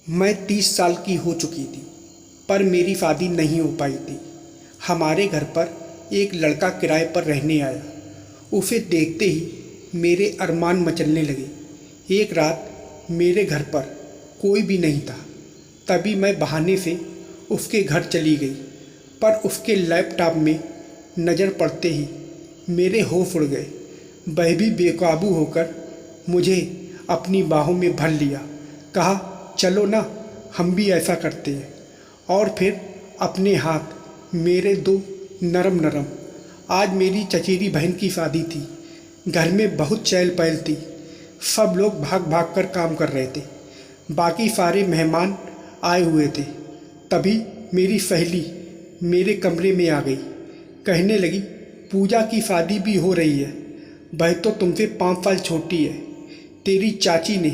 मैं 30 साल की हो चुकी थी, पर मेरी शादी नहीं हो पाई थी। हमारे घर पर एक लड़का किराए पर रहने आया। उसे देखते ही मेरे अरमान मचलने लगे। एक रात मेरे घर पर कोई भी नहीं था, तभी मैं बहाने से उसके घर चली गई, पर उसके लैपटॉप में नज़र पड़ते ही मेरे होश उड़ गए। वह भी बेकाबू होकर मुझे अपनी बाहों में भर लिया। कहा, चलो ना, हम भी ऐसा करते हैं। और फिर अपने हाथ मेरे दो नरम नरम। आज मेरी चचेरी बहन की शादी थी। घर में बहुत चहल पहल थी। सब लोग भाग भाग कर काम कर रहे थे। बाकी सारे मेहमान आए हुए थे। तभी मेरी सहेली मेरे कमरे में आ गई। कहने लगी, पूजा की शादी भी हो रही है। वह तो तुमसे 5 साल छोटी है। तेरी चाची ने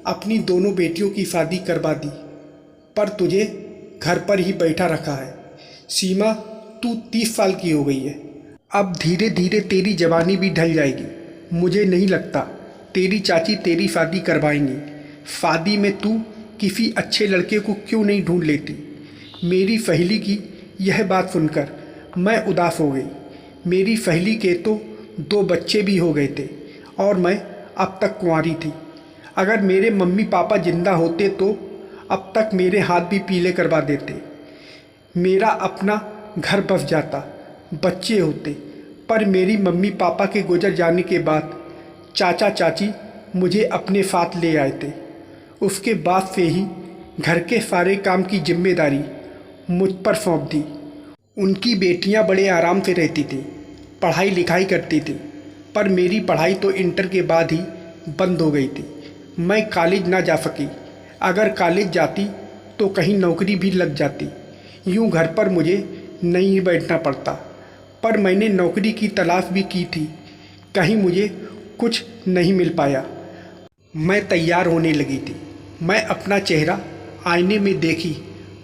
अपनी दोनों बेटियों की शादी करवा दी, पर तुझे घर पर ही बैठा रखा है। सीमा, तू 30 साल की हो गई है। अब धीरे धीरे तेरी जवानी भी ढल जाएगी। मुझे नहीं लगता तेरी चाची तेरी शादी करवाएंगी। शादी में तू किसी अच्छे लड़के को क्यों नहीं ढूंढ लेती? मेरी सहेली की यह बात सुनकर मैं उदास हो गई। मेरी सहेली के तो 2 बच्चे भी हो गए थे और मैं अब तक कुंवारी थी। अगर मेरे मम्मी पापा जिंदा होते तो अब तक मेरे हाथ भी पीले करवा देते। मेरा अपना घर बस जाता, बच्चे होते। पर मेरी मम्मी पापा के गुजर जाने के बाद चाचा चाची मुझे अपने साथ ले आए थे। उसके बाद से ही घर के सारे काम की जिम्मेदारी मुझ पर सौंप दी। उनकी बेटियां बड़े आराम से रहती थी, पढ़ाई लिखाई करती थी। पर मेरी पढ़ाई तो इंटर के बाद ही बंद हो गई थी। मैं कॉलेज ना जा सकी। अगर कॉलेज जाती तो कहीं नौकरी भी लग जाती। यूं घर पर मुझे नहीं बैठना पड़ता। पर मैंने नौकरी की तलाश भी की थी, कहीं मुझे कुछ नहीं मिल पाया। मैं तैयार होने लगी थी। मैं अपना चेहरा आईने में देखी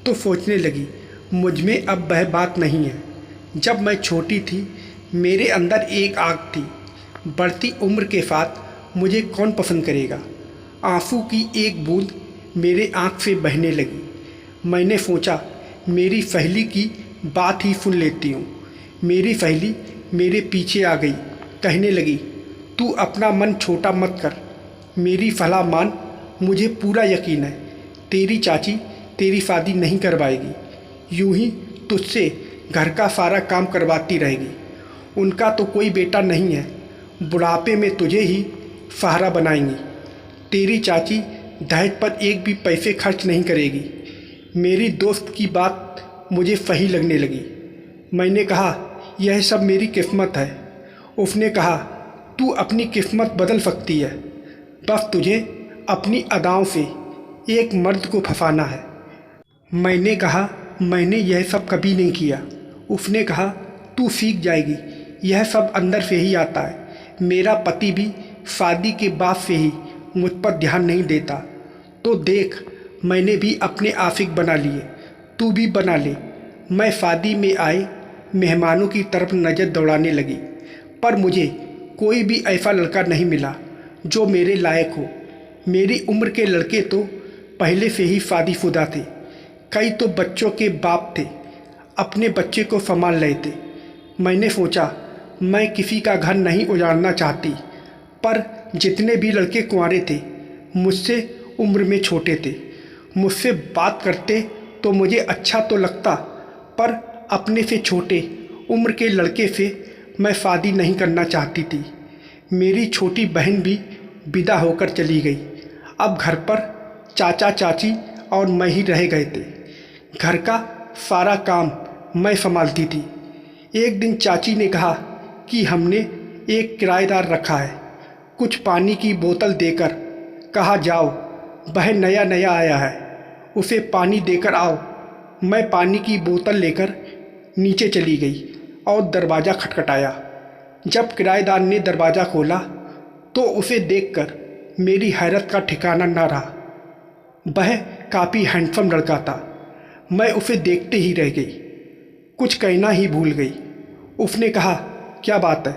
तो सोचने लगी, मुझ में अब वह बात नहीं है। जब मैं छोटी थी मेरे अंदर एक आग थी। बढ़ती उम्र के साथ मुझे कौन पसंद करेगा? आंसू की एक बूंद मेरे आँख से बहने लगी। मैंने सोचा मेरी सहेली की बात ही सुन लेती हूँ। मेरी सहेली मेरे पीछे आ गई। कहने लगी, तू अपना मन छोटा मत कर, मेरी सलाह मान। मुझे पूरा यकीन है तेरी चाची तेरी शादी नहीं करवाएगी। यूं ही तुझसे घर का सारा काम करवाती रहेगी। उनका तो कोई बेटा नहीं है। बुढ़ापे में तुझे ही सहारा बनाएंगी। तेरी चाची दहेज पर एक भी पैसे खर्च नहीं करेगी। मेरी दोस्त की बात मुझे सही लगने लगी। मैंने कहा, यह सब मेरी किस्मत है। उसने कहा, तू अपनी किस्मत बदल सकती है, बस तुझे अपनी अदाओं से एक मर्द को फंसाना है। मैंने कहा, मैंने यह सब कभी नहीं किया। उसने कहा, तू सीख जाएगी, यह सब अंदर से ही आता है। मेरा पति भी शादी के बाद से ही मुझ पर ध्यान नहीं देता। तो देख, मैंने भी अपने आशिक बना लिए, तू भी बना ले। मैं शादी में आए मेहमानों की तरफ नज़र दौड़ाने लगी, पर मुझे कोई भी ऐसा लड़का नहीं मिला जो मेरे लायक हो। मेरी उम्र के लड़के तो पहले से ही शादीशुदा थे। कई तो बच्चों के बाप थे, अपने बच्चे को संभाल रहे थे। मैंने सोचा मैं किसी का घर नहीं उजाड़ना चाहती, पर जितने भी लड़के कुंवारे थे मुझसे उम्र में छोटे थे। मुझसे बात करते तो मुझे अच्छा तो लगता, पर अपने से छोटे उम्र के लड़के से मैं शादी नहीं करना चाहती थी। मेरी छोटी बहन भी विदा होकर चली गई। अब घर पर चाचा चाची और मैं ही रह गए थे। घर का सारा काम मैं संभालती थी। एक दिन चाची ने कहा कि हमने एक किराएदार रखा है। कुछ पानी की बोतल देकर कहा, जाओ, वह नया नया आया है, उसे पानी देकर आओ। मैं पानी की बोतल लेकर नीचे चली गई और दरवाज़ा खटखटाया। जब किराएदार ने दरवाज़ा खोला तो उसे देखकर मेरी हैरत का ठिकाना न रहा। वह काफ़ी हैंडसम लड़का था। मैं उसे देखते ही रह गई, कुछ कहना ही भूल गई। उसने कहा, क्या बात है?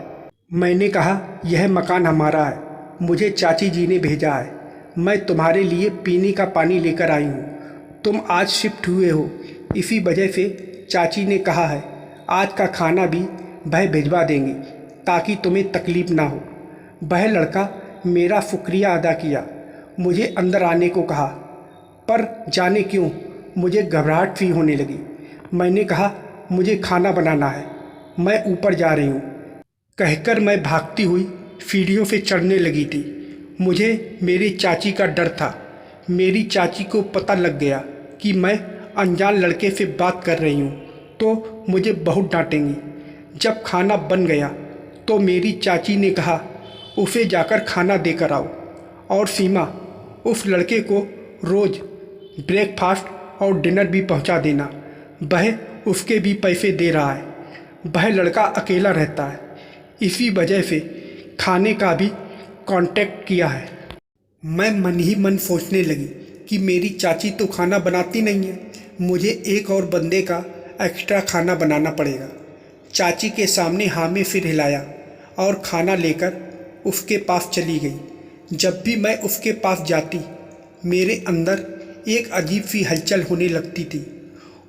मैंने कहा, यह मकान हमारा है, मुझे चाची जी ने भेजा है। मैं तुम्हारे लिए पीने का पानी लेकर आई हूँ। तुम आज शिफ्ट हुए हो, इसी वजह से चाची ने कहा है आज का खाना भी वह भिजवा देंगे ताकि तुम्हें तकलीफ़ ना हो। वह लड़का मेरा शुक्रिया अदा किया, मुझे अंदर आने को कहा, पर जाने क्यों मुझे घबराहट सी होने लगी। मैंने कहा मुझे खाना बनाना है, मैं ऊपर जा रही हूँ कहकर मैं भागती हुई सीढ़ियों से चढ़ने लगी थी। मुझे मेरी चाची का डर था। मेरी चाची को पता लग गया कि मैं अनजान लड़के से बात कर रही हूँ तो मुझे बहुत डांटेंगी। जब खाना बन गया तो मेरी चाची ने कहा उसे जाकर खाना देकर आओ, और सीमा उस लड़के को रोज़ ब्रेकफास्ट और डिनर भी पहुँचा देना, वह उसके भी पैसे दे रहा है। वह लड़का अकेला रहता है, इसी वजह से खाने का भी कांटेक्ट किया है। मैं मन ही मन सोचने लगी कि मेरी चाची तो खाना बनाती नहीं है, मुझे एक और बंदे का एक्स्ट्रा खाना बनाना पड़ेगा। चाची के सामने हाँ में सिर हिलाया और खाना लेकर उसके पास चली गई। जब भी मैं उसके पास जाती मेरे अंदर एक अजीब सी हलचल होने लगती थी।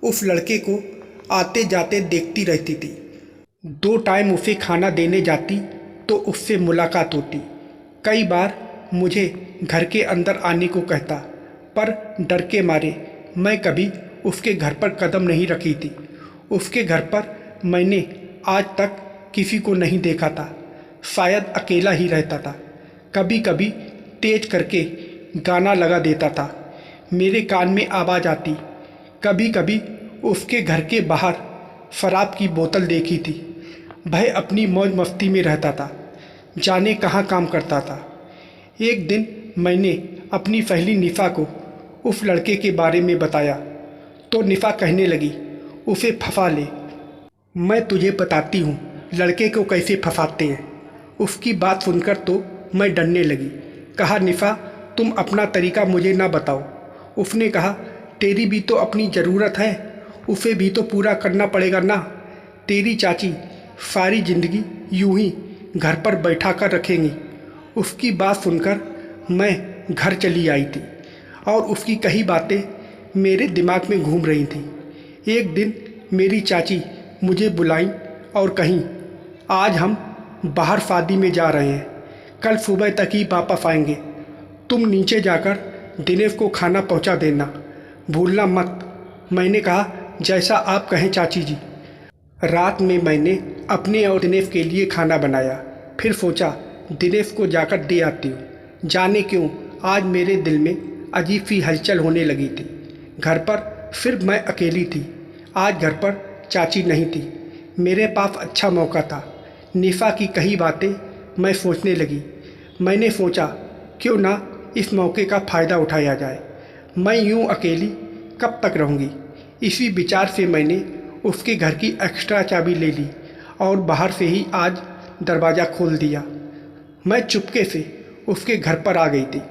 उस लड़के को आते जाते देखती रहती थी। 2 टाइम उसे खाना देने जाती तो उससे मुलाकात होती। कई बार मुझे घर के अंदर आने को कहता, पर डर के मारे मैं कभी उसके घर पर कदम नहीं रखी थी। उसके घर पर मैंने आज तक किसी को नहीं देखा था, शायद अकेला ही रहता था। कभी कभी तेज करके गाना लगा देता था, मेरे कान में आवाज़ आती। कभी कभी उसके घर के बाहर शराब की बोतल देखी थी। वह अपनी मौज मस्ती में रहता था, जाने कहाँ काम करता था। एक दिन मैंने अपनी सहेली निफ़ा को उस लड़के के बारे में बताया तो निफ़ा कहने लगी उसे फंसा ले। मैं तुझे बताती हूँ लड़के को कैसे फंसाते हैं। उसकी बात सुनकर तो मैं डरने लगी। कहा निफ़ा तुम अपना तरीका मुझे ना बताओ। उसने कहा तेरी भी तो अपनी ज़रूरत है, उसे भी तो पूरा करना पड़ेगा ना। तेरी चाची सारी ज़िंदगी यूं ही घर पर बैठा कर रखेंगी। उसकी बात सुनकर मैं घर चली आई थी और उसकी कई बातें मेरे दिमाग में घूम रही थी। एक दिन मेरी चाची मुझे बुलाई और कहीं आज हम बाहर शादी में जा रहे हैं, कल सुबह तक ही वापस आएंगे। तुम नीचे जाकर दिनेश को खाना पहुंचा देना, भूलना मत। मैंने कहा जैसा आप कहें चाची जी। रात में मैंने अपने और दिनेश के लिए खाना बनाया, फिर सोचा दिनेश को जाकर दे आती हूँ। जाने क्यों आज मेरे दिल में अजीब सी हलचल होने लगी थी। घर पर सिर्फ मैं अकेली थी। आज घर पर चाची नहीं थी। मेरे पास अच्छा मौका था। निफ़ा की कई बातें मैं सोचने लगी। मैंने सोचा क्यों ना इस मौके का फ़ायदा उठाया जाए। मैं यूं अकेली कब तक रहूँगी। इसी विचार से मैंने उसके घर की एक्स्ट्रा चाबी ले ली और बाहर से ही आज दरवाज़ा खोल दिया। मैं चुपके से उसके घर पर आ गई थी।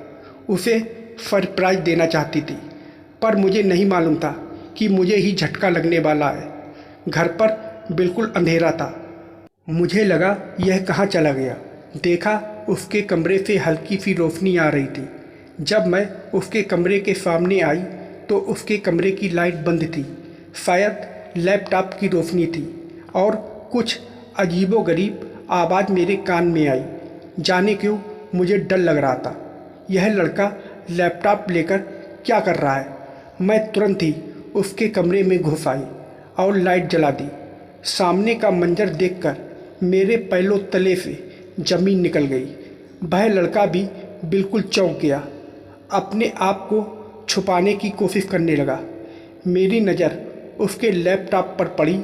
उसे सरप्राइज़ देना चाहती थी, पर मुझे नहीं मालूम था कि मुझे ही झटका लगने वाला है। घर पर बिल्कुल अंधेरा था। मुझे लगा यह कहाँ चला गया। देखा उसके कमरे से हल्की सी रोशनी आ रही थी। जब मैं उसके कमरे के सामने आई तो उसके कमरे की लाइट बंद थी। शायद लैपटॉप की रोशनी थी और कुछ अजीबोगरीब आवाज़ मेरे कान में आई। जाने क्यों मुझे डर लग रहा था। यह लड़का लैपटॉप लेकर क्या कर रहा है। मैं तुरंत ही उसके कमरे में घुस आई और लाइट जला दी। सामने का मंजर देखकर मेरे पैरों तले से ज़मीन निकल गई। वह लड़का भी बिल्कुल चौंक गया, अपने आप को छुपाने की कोशिश करने लगा। मेरी नज़र उसके लैपटॉप पर पड़ी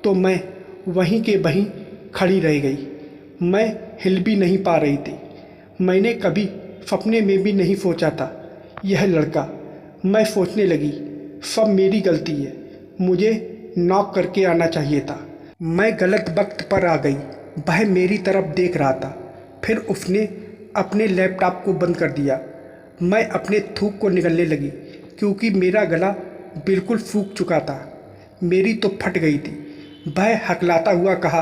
तो मैं वहीं के वहीं खड़ी रह गई। मैं हिल भी नहीं पा रही थी। मैंने कभी सपने में भी नहीं सोचा था यह लड़का। मैं सोचने लगी सब मेरी गलती है, मुझे नॉक करके आना चाहिए था। मैं गलत वक्त पर आ गई। वह मेरी तरफ देख रहा था, फिर उसने अपने लैपटॉप को बंद कर दिया। मैं अपने थूक को निगलने लगी क्योंकि मेरा गला बिल्कुल सूख चुका था। मेरी तो फट गई थी। वह हकलाता हुआ कहा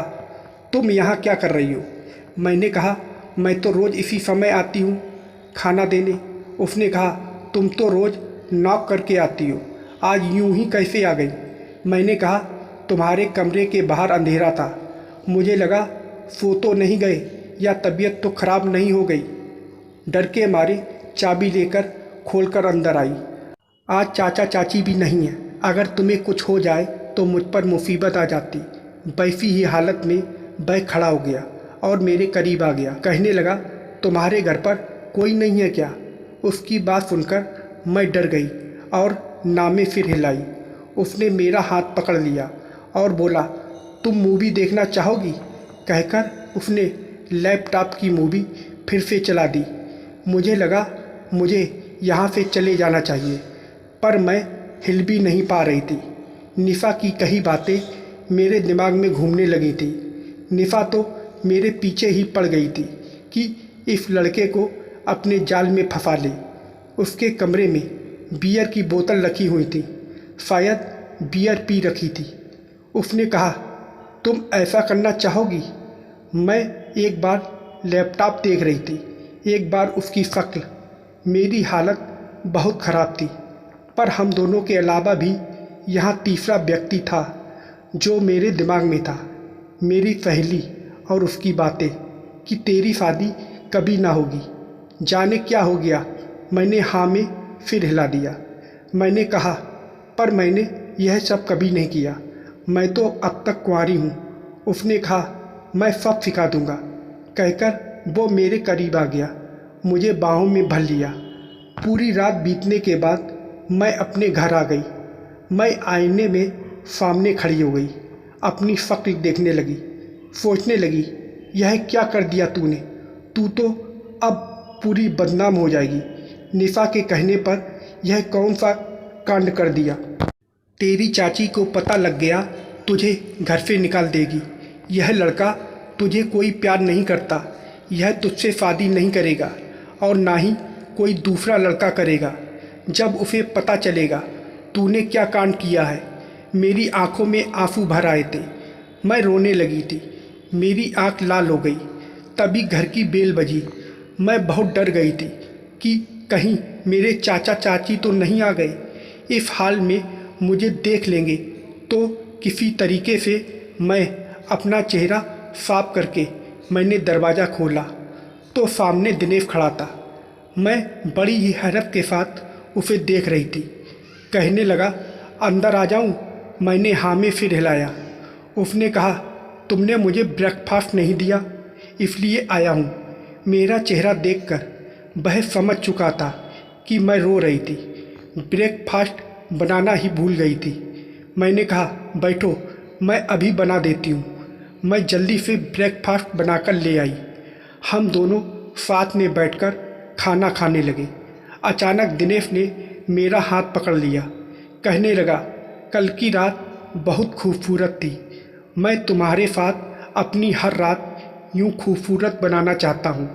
तुम यहाँ क्या कर रही हो। मैंने कहा मैं तो रोज़ इसी समय आती हूँ खाना देने। उसने कहा तुम तो रोज़ नॉक करके आती हो, आज यूं ही कैसे आ गई? मैंने कहा, तुम्हारे कमरे के बाहर अंधेरा था, मुझे लगा सो तो नहीं गए या तबीयत तो खराब नहीं हो गई। डर के मारे चाबी लेकर खोलकर अंदर आई। आज चाचा चाची भी नहीं है, अगर तुम्हें कुछ हो जाए तो मुझ पर मुसीबत आ जाती। वैसी ही हालत में वह खड़ा हो गया और मेरे करीब आ गया। कहने लगा, तुम्हारे घर पर कोई नहीं है क्या? उसकी बात सुनकर मैं डर गई और नामे सिर हिलाई। उसने मेरा हाथ पकड़ लिया और बोला, तुम मूवी देखना चाहोगी? कहकर उसने लैपटॉप की मूवी फिर से चला दी। मुझे लगा मुझे यहाँ से चले जाना चाहिए, पर मैं हिल भी नहीं पा रही थी। निशा की कई बातें मेरे दिमाग में घूमने लगी थी। निशा तो मेरे पीछे ही पड़ गई थी कि इस लड़के को अपने जाल में फंसा ले। उसके कमरे में बियर की बोतल रखी हुई थी, शायद बियर पी रखी थी। उसने कहा, तुम ऐसा करना चाहोगी? मैं एक बार लैपटॉप देख रही थी, एक बार उसकी शक्ल। मेरी हालत बहुत ख़राब थी, पर हम दोनों के अलावा भी यहाँ तीसरा व्यक्ति था जो मेरे दिमाग में था। मेरी सहेली और उसकी बातें कि तेरी शादी कभी ना होगी। जाने क्या हो गया, मैंने हाँ में सिर हिला दिया। मैंने कहा, पर मैंने यह सब कभी नहीं किया, मैं तो अब तक कुंवारी हूँ। उसने कहा, मैं सब सिखा दूँगा। कहकर वो मेरे करीब आ गया, मुझे बाहों में भर लिया। पूरी रात बीतने के बाद मैं अपने घर आ गई। मैं आईने में सामने खड़ी हो गई, अपनी शक्ल देखने लगी, सोचने लगी, यह क्या कर दिया तूने? तू तो अब पूरी बदनाम हो जाएगी। निशा के कहने पर यह कौन सा कांड कर दिया? तेरी चाची को पता लग गया, तुझे घर से निकाल देगी। यह लड़का तुझे कोई प्यार नहीं करता, यह तुझसे शादी नहीं करेगा और ना ही कोई दूसरा लड़का करेगा। जब उसे पता चलेगा तूने क्या कांड किया है। मेरी आंखों में आंसू भर आए थे, मैं रोने लगी थी, मेरी आंख लाल हो गई। तभी घर की बेल बजी। मैं बहुत डर गई थी कि कहीं मेरे चाचा चाची तो नहीं आ गए। इस हाल में मुझे देख लेंगे तो किसी तरीके से मैं अपना चेहरा साफ करके मैंने दरवाज़ा खोला तो सामने दिनेश खड़ा था। मैं बड़ी ही हैरत के साथ उसे देख रही थी। कहने लगा, अंदर आ जाऊं? मैंने हाँ में सिर हिलाया। उसने कहा, तुमने मुझे ब्रेकफास्ट नहीं दिया, इसलिए आया हूँ। मेरा चेहरा देखकर वह समझ चुका था कि मैं रो रही थी, ब्रेकफास्ट बनाना ही भूल गई थी। मैंने कहा, बैठो, मैं अभी बना देती हूँ। मैं जल्दी से ब्रेकफास्ट बनाकर ले आई। हम दोनों साथ में बैठकर खाना खाने लगे। अचानक दिनेश ने मेरा हाथ पकड़ लिया। कहने लगा, कल की रात बहुत खूबसूरत थी। मैं तुम्हारे साथ अपनी हर रात यूं खूबसूरत बनाना चाहता हूँ।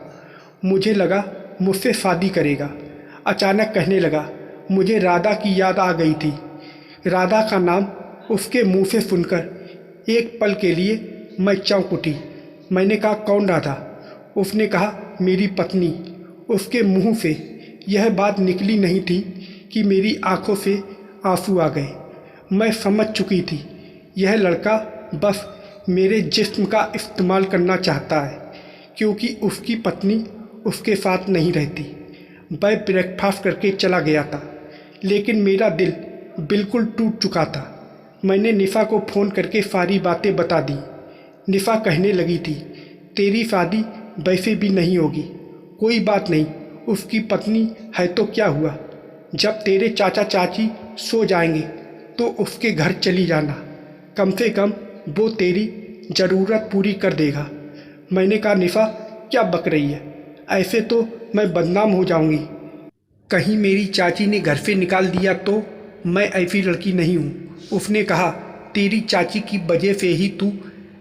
मुझे लगा मुझसे शादी करेगा। अचानक कहने लगा, मुझे राधा की याद आ गई थी। राधा का नाम उसके मुंह से सुनकर एक पल के लिए मैं चौंक उठी। मैंने कहा, कौन राधा? उसने कहा, मेरी पत्नी। उसके मुंह से यह बात निकली नहीं थी कि मेरी आंखों से आंसू आ गए। मैं समझ चुकी थी, यह लड़का बस मेरे जिस्म का इस्तेमाल करना चाहता है, क्योंकि उसकी पत्नी उसके साथ नहीं रहती। वह ब्रेकफास्ट करके चला गया था, लेकिन मेरा दिल बिल्कुल टूट चुका था। मैंने निशा को फ़ोन करके सारी बातें बता दी। निशा कहने लगी थी, तेरी शादी वैसे भी नहीं होगी। कोई बात नहीं, उसकी पत्नी है तो क्या हुआ। जब तेरे चाचा चाची सो जाएंगे तो उसके घर चली जाना, कम से कम वो तेरी ज़रूरत पूरी कर देगा। मैंने कहा, निशा क्या बक रही है? ऐसे तो मैं बदनाम हो जाऊंगी। कहीं मेरी चाची ने घर से निकाल दिया तो? मैं ऐसी लड़की नहीं हूँ। उसने कहा, तेरी चाची की वजह से ही तू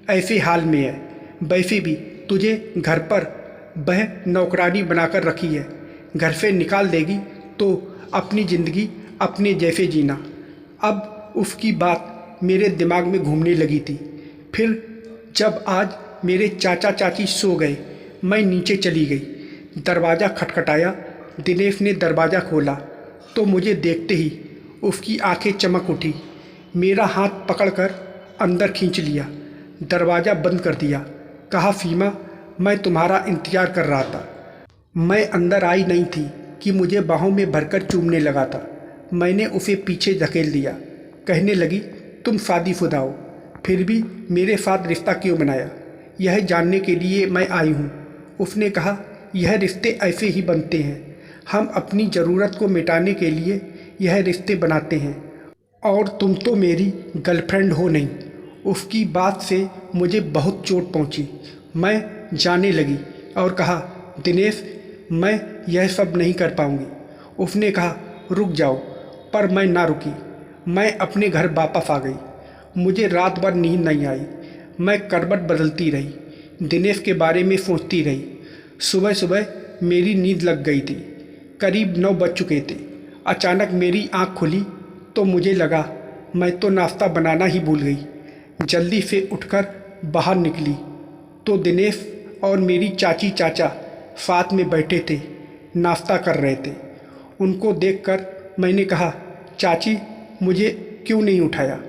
ऐसे हाल में है। वैसे भी तुझे घर पर वह नौकरानी बनाकर रखी है, घर से निकाल देगी तो अपनी ज़िंदगी अपने जैसे जीना। अब उसकी बात मेरे दिमाग में घूमने लगी थी। फिर जब आज मेरे चाचा चाची सो गए, मैं नीचे चली गई। दरवाज़ा खटखटाया। दिनेश ने दरवाज़ा खोला तो मुझे देखते ही उसकी आंखें चमक उठी। मेरा हाथ पकड़कर अंदर खींच लिया, दरवाज़ा बंद कर दिया। कहा, फीमा, मैं तुम्हारा इंतज़ार कर रहा था। मैं अंदर आई नहीं थी कि मुझे बाहों में भरकर चूमने लगा था। मैंने उसे पीछे धकेल दिया। कहने लगी, तुम शादीशुदा हो, फिर भी मेरे साथ रिश्ता क्यों बनाया, यह जानने के लिए मैं आई हूँ। उसने कहा, यह रिश्ते ऐसे ही बनते हैं। हम अपनी ज़रूरत को मिटाने के लिए यह रिश्ते बनाते हैं, और तुम तो मेरी गर्लफ्रेंड हो नहीं। उसकी बात से मुझे बहुत चोट पहुंची। मैं जाने लगी और कहा, दिनेश, मैं यह सब नहीं कर पाऊंगी। उसने कहा, रुक जाओ, पर मैं ना रुकी। मैं अपने घर वापस आ गई। मुझे रात भर नींद नहीं आई। मैं करवट बदलती रही, दिनेश के बारे में सोचती रही। सुबह सुबह मेरी नींद लग गई थी। करीब 9 बज चुके थे। अचानक मेरी आँख खुली तो मुझे लगा मैं तो नाश्ता बनाना ही भूल गई। जल्दी से उठकर बाहर निकली तो दिनेश और मेरी चाची चाचा साथ में बैठे थे, नाश्ता कर रहे थे। उनको देखकर मैंने कहा, चाची, मुझे क्यों नहीं उठाया?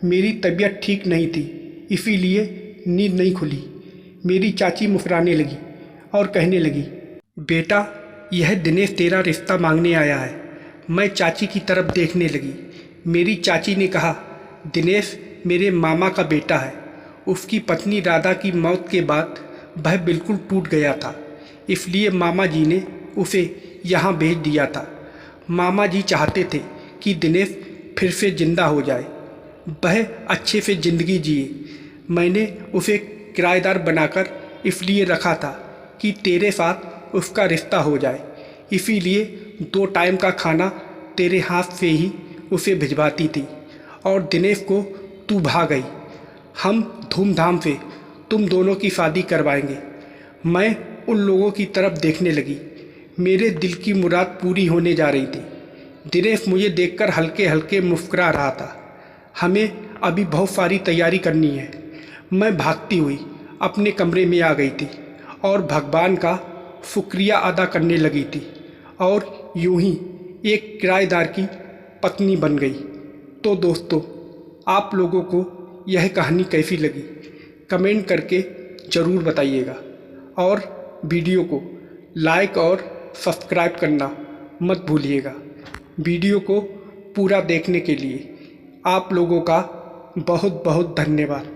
मेरी तबीयत ठीक नहीं थी, इसीलिए नींद नहीं खुली। मेरी चाची मुस्कुराने लगी और कहने लगी, बेटा, यह दिनेश तेरा रिश्ता मांगने आया है। मैं चाची की तरफ देखने लगी। मेरी चाची ने कहा, दिनेश मेरे मामा का बेटा है। उसकी पत्नी राधा की मौत के बाद वह बिल्कुल टूट गया था, इसलिए मामा जी ने उसे यहाँ भेज दिया था। मामा जी चाहते थे कि दिनेश फिर से जिंदा हो जाए, वह अच्छे से ज़िंदगी जिए। मैंने उसे किराएदार बनाकर इसलिए रखा था कि तेरे साथ उसका रिश्ता हो जाए। इसीलिए 2 टाइम का खाना तेरे हाथ से ही उसे भिजवाती थी, और दिनेश को तू भा गई। हम धूमधाम से तुम दोनों की शादी करवाएंगे। मैं उन लोगों की तरफ देखने लगी। मेरे दिल की मुराद पूरी होने जा रही थी। दिनेश मुझे देखकर हल्के हल्के मुस्कुरा रहा था। हमें अभी बहुत सारी तैयारी करनी है। मैं भागती हुई अपने कमरे में आ गई थी और भगवान का शुक्रिया अदा करने लगी थी, और यूं ही एक किराएदार की पत्नी बन गई। तो दोस्तों, आप लोगों को यह कहानी कैसी लगी कमेंट करके ज़रूर बताइएगा, और वीडियो को लाइक और सब्सक्राइब करना मत भूलिएगा। वीडियो को पूरा देखने के लिए आप लोगों का बहुत बहुत धन्यवाद।